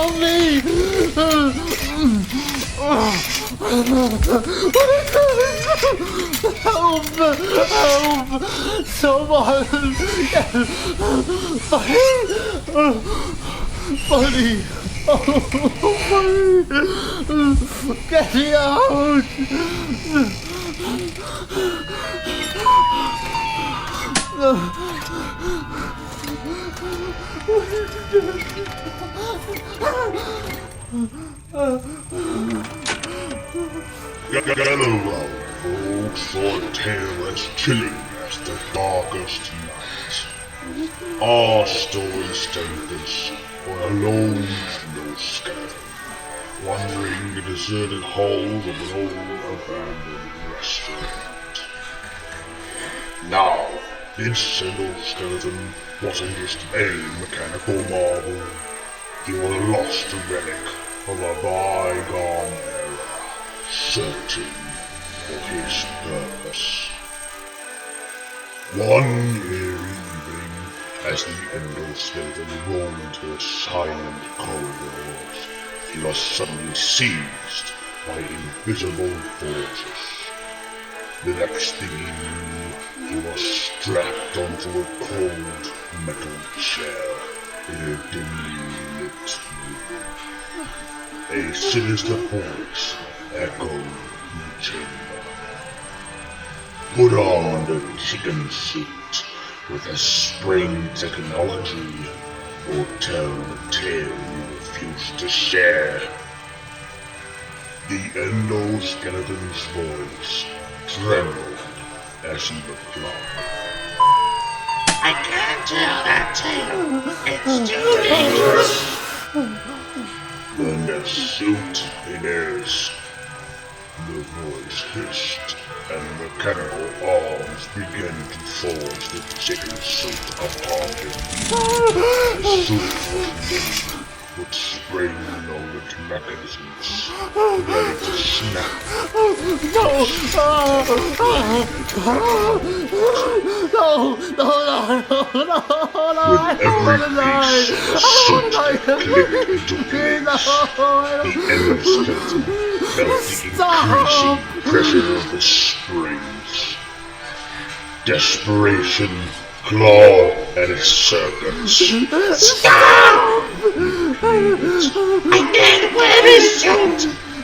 Help me! Help! Help! Someone! Buddy! Oh, buddy! Get me out! Hello, folks, your tale as chilling as the darkest night. Our story stages on a lone skeleton, wandering the deserted halls of an old abandoned restaurant. Now, this endoskeleton wasn't just a mechanical marvel. He was a lost relic of a bygone era, searching for his purpose. One eerie evening, as the endoskeleton rolled into the silent corridors, he was suddenly seized by invisible forces. The next thing he knew, he was strapped onto a cold metal chair in a dimly lit room. A sinister voice echoed the chamber. Put on the chicken suit with a spring technology, or tell the tale you refuse to share. The endoskeleton's voice trembled as he replied. I can't tell that tale. It's too dangerous. Then the suit inerts. The voice hissed, and the mechanical arms began to force the chicken suit apart him. The suit was limp, with spring-loaded mechanisms, ready to snap. With every piece, the suit clicked into place. The endoskeleton felt the increasing pressure of the springs. Desperation clawed at his circuits. Stop! I can't wear this suit.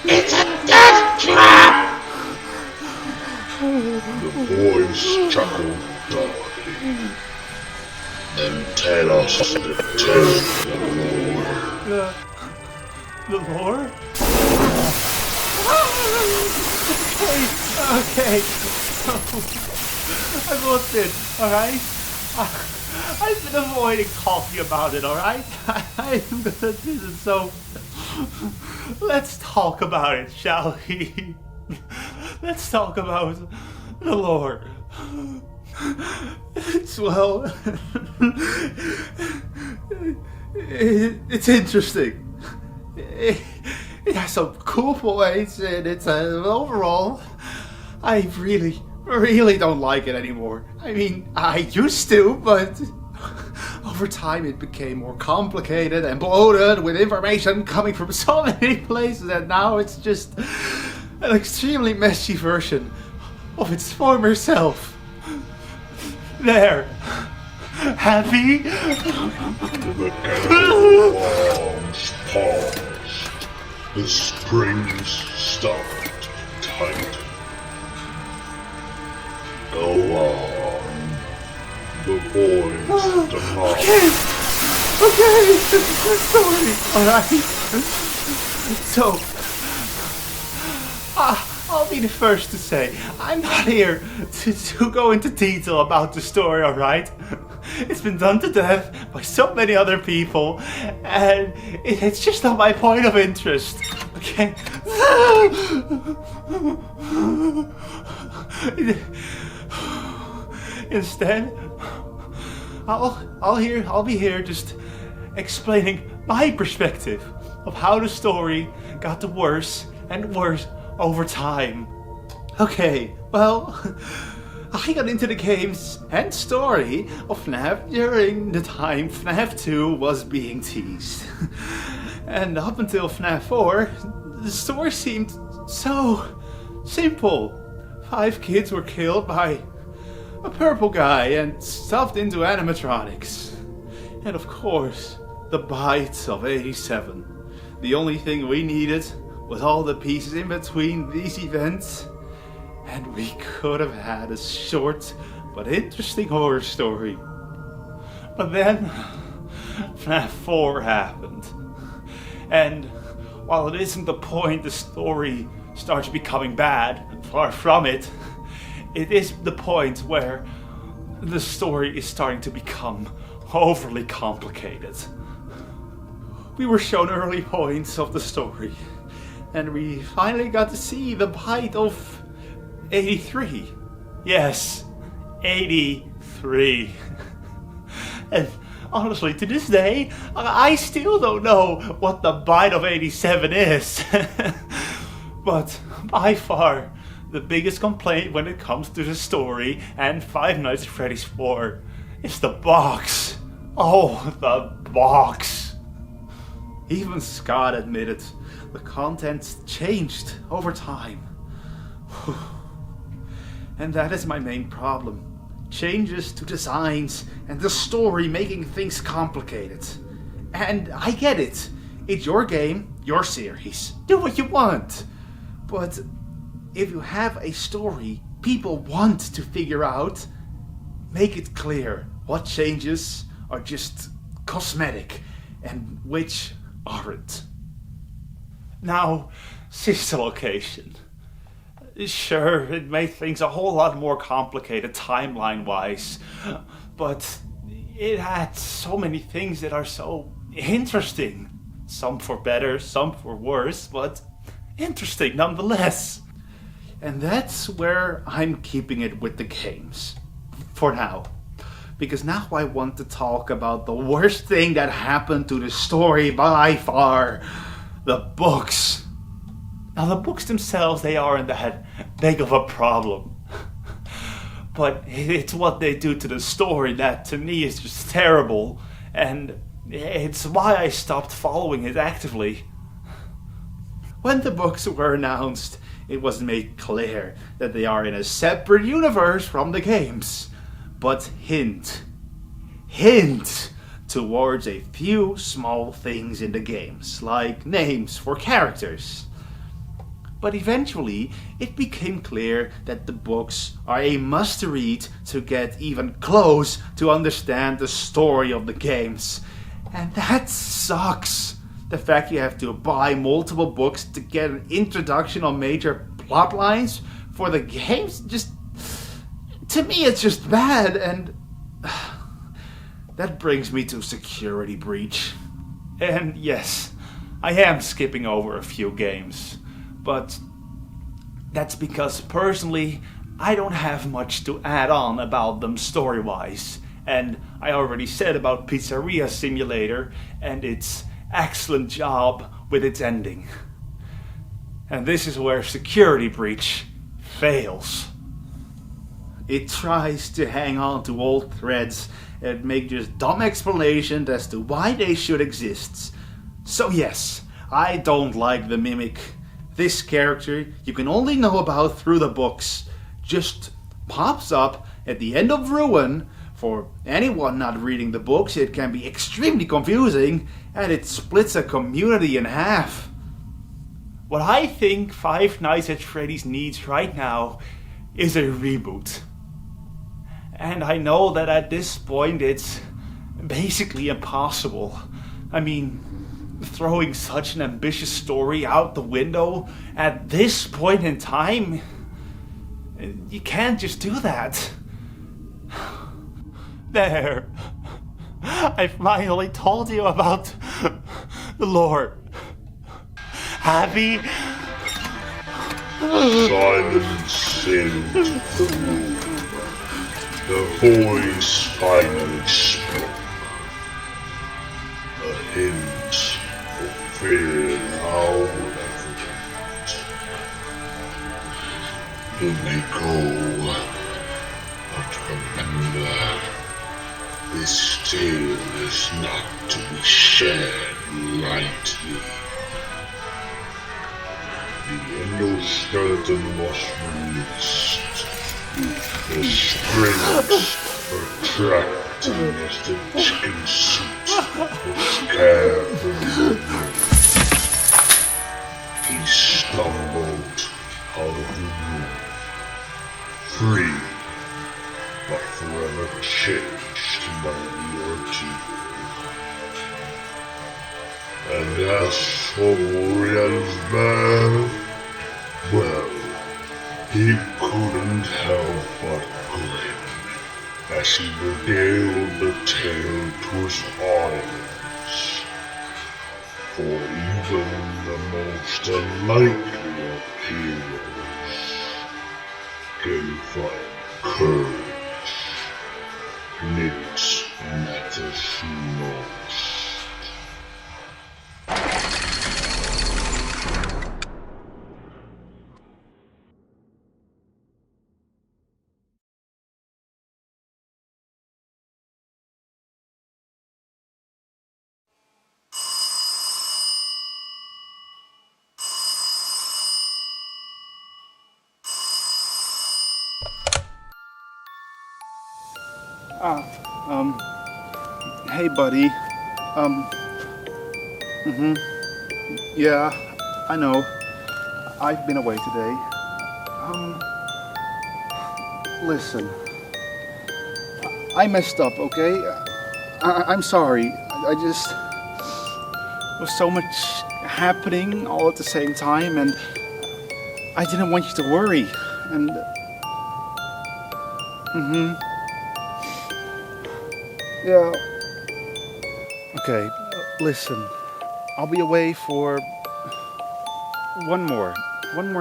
It's a death trap. The voice chuckled darkly. Then tell us the tale of the lore. The lore? Okay. I've looked it, alright? I've been avoiding talking about it, alright? I'm gonna do it, so let's talk about it, shall we? Let's talk about the lore. It's, well, it's interesting. It has some cool points, and it's overall, I really don't like it anymore. I mean, I used to, but over time it became more complicated and bloated with information coming from so many places, and now it's just an extremely messy version of its former self. There. Happy? The mechanical arms paused. The springs stopped tight. Go on. The voice demanded. Okay. Sorry. Alright. So, I'll be the first to say, I'm not here to go into detail about the story, alright? It's been done to death by so many other people, and it's just not my point of interest, okay? Instead, I'll be here just explaining my perspective of how the story got worse and worse over time. Okay, well, I got into the games and story of FNAF during the time FNAF 2 was being teased. And up until FNAF 4, the story seemed so simple. 5 kids were killed by a purple guy and stuffed into animatronics. And of course, the bite of 87. The only thing we needed was all the pieces in between these events, and we could have had a short but interesting horror story. But then, FNAF 4 happened. And while it isn't the point the story starts becoming bad, far from it, it is the point where the story is starting to become overly complicated. We were shown early points of the story, and we finally got to see the bite of 83. Yes, 83. And honestly, to this day, I still don't know what the bite of 87 is. But by far, the biggest complaint when it comes to the story and Five Nights at Freddy's 4 is the box. Oh, the box. Even Scott admitted the contents changed over time. And that is my main problem. Changes to designs and the story making things complicated. And I get it. It's your game, your series. Do what you want. But if you have a story people want to figure out, make it clear what changes are just cosmetic and which aren't. Now, sister location. Sure, it made things a whole lot more complicated timeline-wise, but it had so many things that are so interesting. Some for better, some for worse, but interesting nonetheless. And that's where I'm keeping it with the games. For now. Because now I want to talk about the worst thing that happened to the story by far. The books. Now the books themselves, they aren't that big of a problem. But it's what they do to the story that to me is just terrible. And it's why I stopped following it actively. When the books were announced, it was made clear that they are in a separate universe from the games. But hint towards a few small things in the games, like names for characters. But eventually, it became clear that the books are a must-read to get even close to understand the story of the games. And that sucks. The fact you have to buy multiple books to get an introduction on major plot lines for the games, just... to me, it's just bad, and... that brings me to Security Breach. And yes, I am skipping over a few games. But that's because personally, I don't have much to add on about them story-wise. And I already said about Pizzeria Simulator and its excellent job with its ending. And this is where Security Breach fails. It tries to hang on to old threads and make just dumb explanations as to why they should exist. So yes, I don't like the Mimic. This character you can only know about through the books just pops up at the end of Ruin. For anyone not reading the books, it can be extremely confusing, and it splits a community in half. What I think Five Nights at Freddy's needs right now is a reboot. And I know that at this point it's basically impossible. I mean, throwing such an ambitious story out the window at this point in time, you can't just do that. There. I finally told you about the Lord. Happy? Silence in the room. The voice finally spoke. A hint of fear now evident. You may go, but remember, this tale is not to be shared lightly. The endoskeleton was released, the springs attracting as the chicken suit was carefully removed. He stumbled out of the room, free, but forever changed by the ordeal. And as for Moriel's man, well, he couldn't help but grin as he regaled the tale to his audience. For even the most unlikely of heroes can find courage in it matters most. Hey buddy. Yeah, I know. I've been away today. Listen. I messed up, okay? I'm sorry. I just... There was so much happening all at the same time, and I didn't want you to worry. And... Yeah. Okay, listen. I'll be away for one more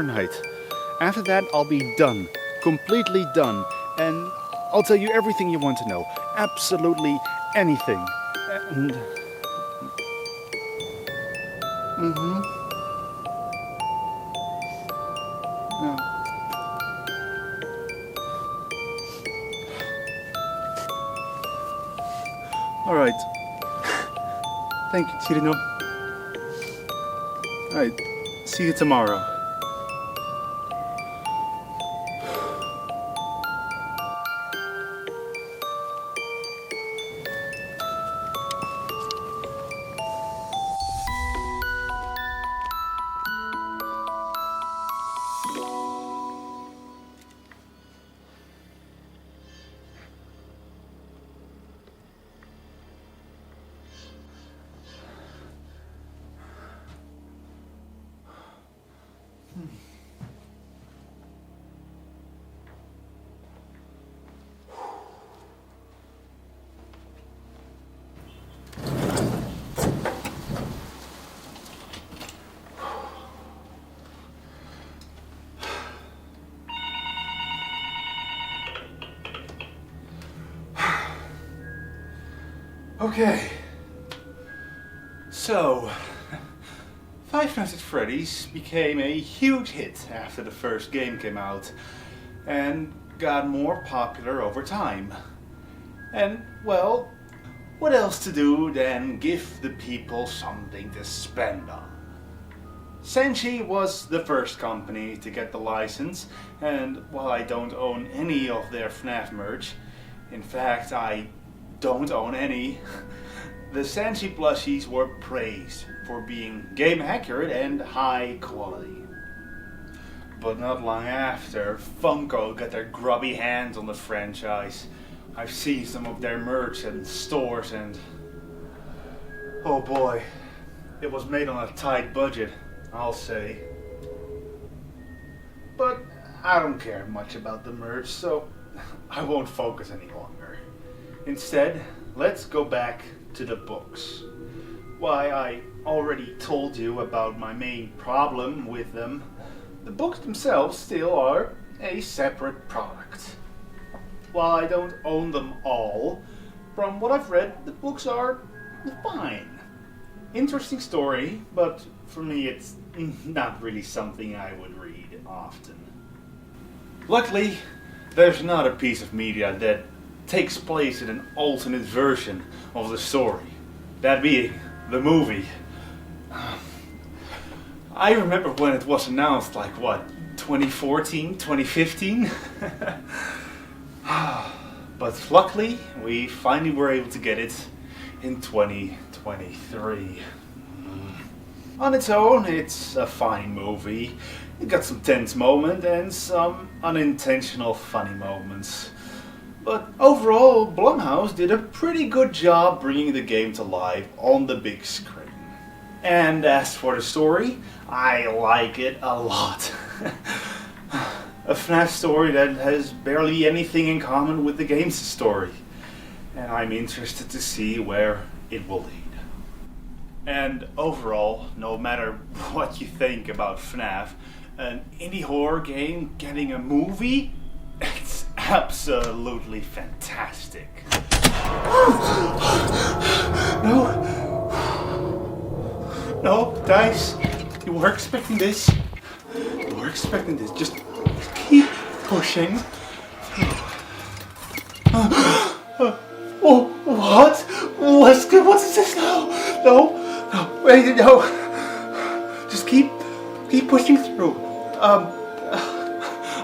night. After that, I'll be done. Completely done. And I'll tell you everything you want to know. Absolutely anything. And... Yeah. All right. Thank you, Chirino. All right. See you tomorrow. Okay, so Five Nights at Freddy's became a huge hit after the first game came out and got more popular over time. And, well, what else to do than give the people something to spend on? Senshi was the first company to get the license, and while I don't own any of their FNAF merch, in fact I don't own any, the Senshi plushies were praised for being game accurate and high quality. But not long after, Funko got their grubby hands on the franchise. I've seen some of their merch in stores and... oh boy, it was made on a tight budget, I'll say. But I don't care much about the merch, so I won't focus any longer. Instead, let's go back to the books. Why, I already told you about my main problem with them. The books themselves still are a separate product. While I don't own them all, from what I've read, the books are fine. Interesting story, but for me it's not really something I would read often. Luckily, there's not a piece of media that takes place in an alternate version of the story. That being the movie. I remember when it was announced, like what, 2014, 2015? But luckily, we finally were able to get it in 2023. On its own, it's a fine movie. It got some tense moments and some unintentional funny moments. But overall, Blumhouse did a pretty good job bringing the game to life on the big screen. And as for the story, I like it a lot. A FNAF story that has barely anything in common with the game's story. And I'm interested to see where it will lead. And overall, no matter what you think about FNAF, an indie horror game getting a movie, it's absolutely fantastic. No, Thijs, you were expecting this. You were expecting this. Just keep pushing. Oh, what? What is this now? No, wait, no. Just keep pushing through.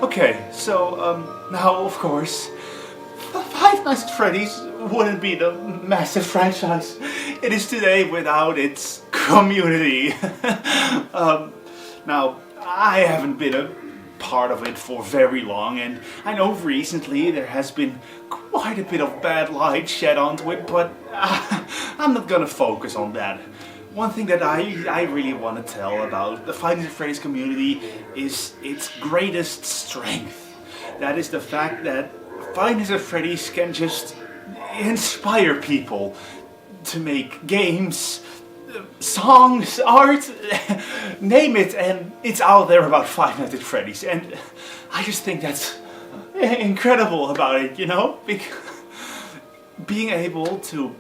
Okay, so, now, of course, Five Nights at Freddy's wouldn't be the massive franchise it is today without its community. Now, I haven't been a part of it for very long, and I know recently there has been quite a bit of bad light shed onto it, but I'm not gonna focus on that. One thing that I really want to tell about the Five Nights at Freddy's community is its greatest strength. That is the fact that Five Nights at Freddy's can just inspire people to make games, songs, art, name it, and it's out there about Five Nights at Freddy's. And I just think that's incredible about it, you know? Being able to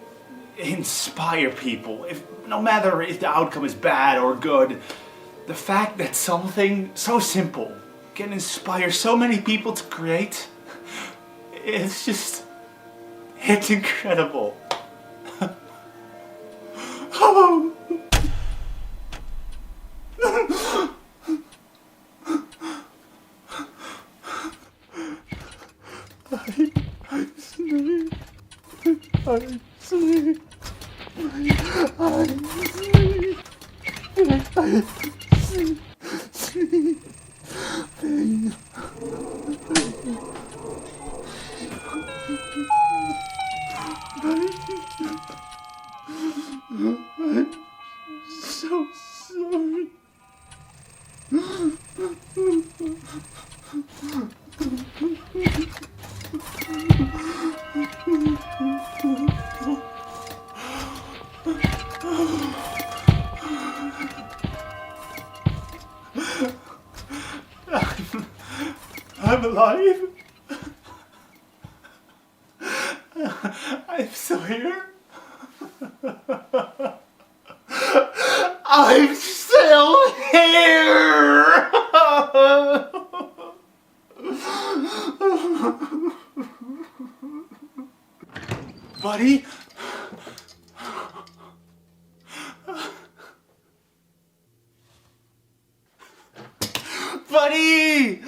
inspire people, no matter if the outcome is bad or good, the fact that something so simple can inspire so many people to create, it's incredible. Oh. I sleep. So sorry. I'm alive. I'm still here. I'm still here. Buddy? Buddy!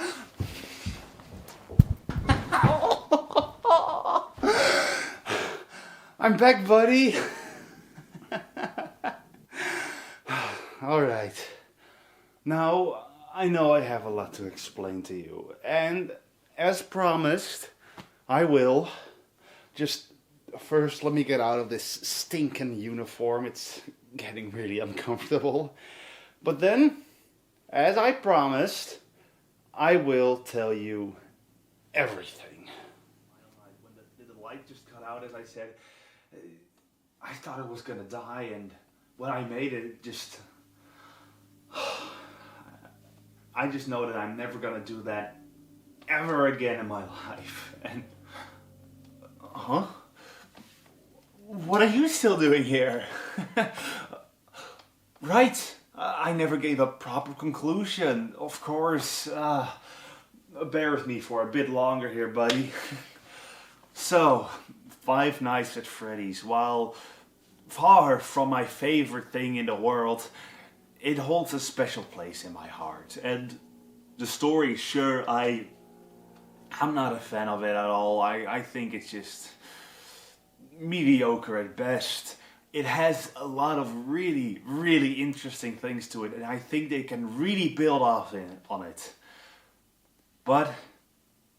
I'm back, buddy. Alright. Now, I know I have a lot to explain to you. And as promised, I will. Just first, let me get out of this stinking uniform. It's getting really uncomfortable. But then, as I promised, I will tell you everything. When the light just cut out, as I said, I thought I was gonna die, and when I made it, it just... I just know that I'm never gonna do that ever again in my life. And... Huh? What are you still doing here? Right, I never gave a proper conclusion. Of course, bear with me for a bit longer here, buddy. So, Five Nights at Freddy's, while far from my favorite thing in the world, it holds a special place in my heart. And the story, sure, I'm not a fan of it at all. I think it's just mediocre at best. It has a lot of really, really interesting things to it, and I think they can really build off on it. But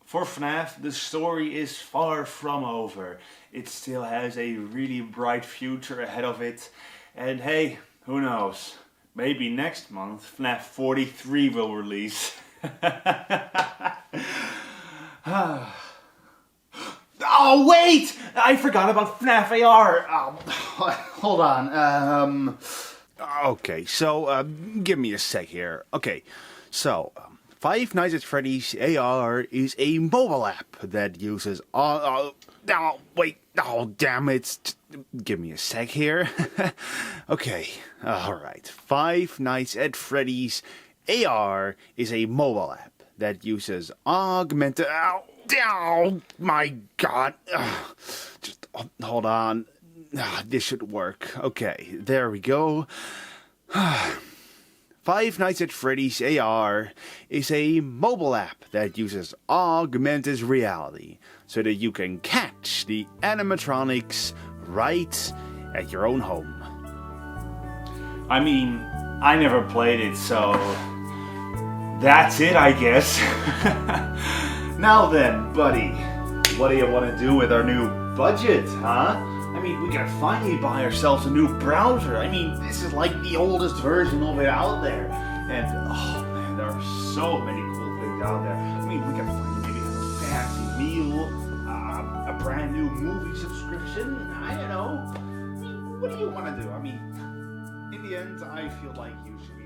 for FNAF, the story is far from over. It still has a really bright future ahead of it. And hey, who knows? Maybe next month FNAF 43 will release. Oh wait! I forgot about FNAF AR! Hold on. Okay, so give me a sec here. Okay, so Five Nights at Freddy's AR is a mobile app that uses wait, oh damn it. Give me a sec here. Okay, alright. Five Nights at Freddy's AR is a mobile app that uses augmented... Oh my god. Just hold on. This should work. Okay, there we go. Five Nights at Freddy's AR is a mobile app that uses augmented reality so that you can catch the animatronics right at your own home. I mean, I never played it, so that's it, I guess. Now then, buddy, what do you want to do with our new budget, huh? I mean, we can finally buy ourselves a new browser. I mean, this is like the oldest version of it out there. And, oh man, there are so many cool things out there. I mean, we can finally maybe have a fancy meal, a brand new movie subscription. I don't know. I mean, what do you want to do? I mean, in the end, I feel like you should be